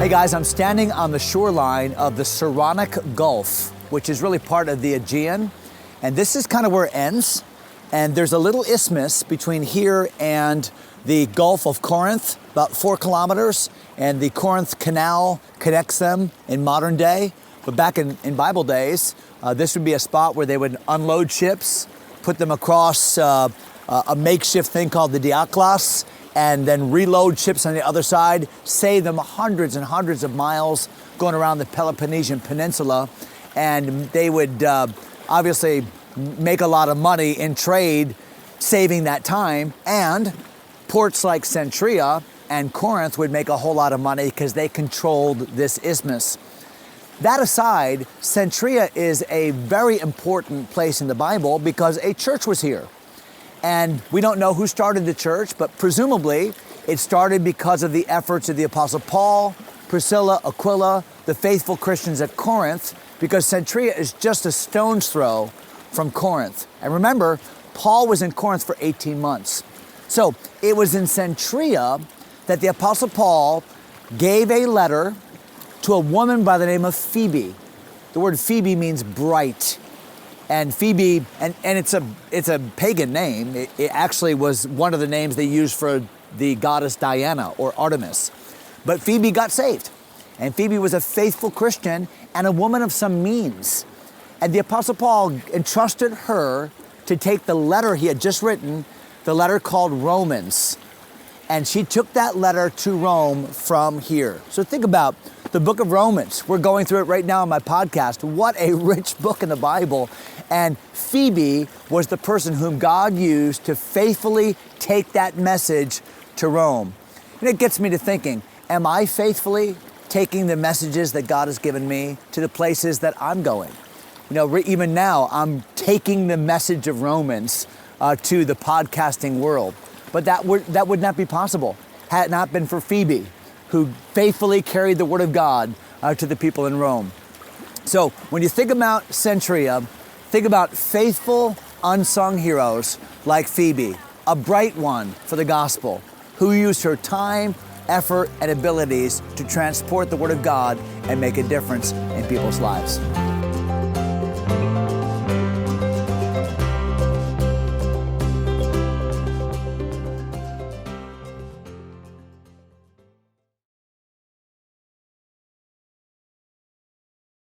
Hey guys, I'm standing on the shoreline of the Saronic Gulf, which is really part of the Aegean. And this is kind of where it ends. And there's a little isthmus between here and the Gulf of Corinth, about 4 kilometers. And the Corinth Canal connects them in modern day. But back in Bible days, this would be a spot where they would unload ships, put them across a makeshift thing called the Diaklos, and then reload ships on the other side, save them hundreds and hundreds of miles going around the Peloponnesian Peninsula. And they would obviously make a lot of money in trade, saving that time. And ports like Cenchrea and Corinth would make a whole lot of money because they controlled this isthmus. That aside, Cenchrea is a very important place in the Bible because a church was here. And we don't know who started the church, but presumably it started because of the efforts of the Apostle Paul, Priscilla, Aquila, the faithful Christians at Corinth, because Cenchrea is just a stone's throw from Corinth. And remember, Paul was in Corinth for 18 months. So it was in Cenchrea that the Apostle Paul gave a letter to a woman by the name of Phoebe. The word Phoebe means bright. And Phoebe, and it's a pagan name. It actually was one of the names they used for the goddess Diana or Artemis. But Phoebe got saved. And Phoebe was a faithful Christian and a woman of some means. And the Apostle Paul entrusted her to take the letter he had just written, the letter called Romans. And she took that letter to Rome from here. So think about the book of Romans. We're going through it right now on my podcast. What a rich book in the Bible. And Phoebe was the person whom God used to faithfully take that message to Rome. And it gets me to thinking, am I faithfully taking the messages that God has given me to the places that I'm going? You know, even now, I'm taking the message of Romans to the podcasting world. But that would not be possible had it not been for Phoebe, who faithfully carried the word of God to the people in Rome. So when you think about Cenchrea, think about faithful, unsung heroes like Phoebe, a bright one for the gospel, who used her time, effort, and abilities to transport the word of God and make a difference in people's lives.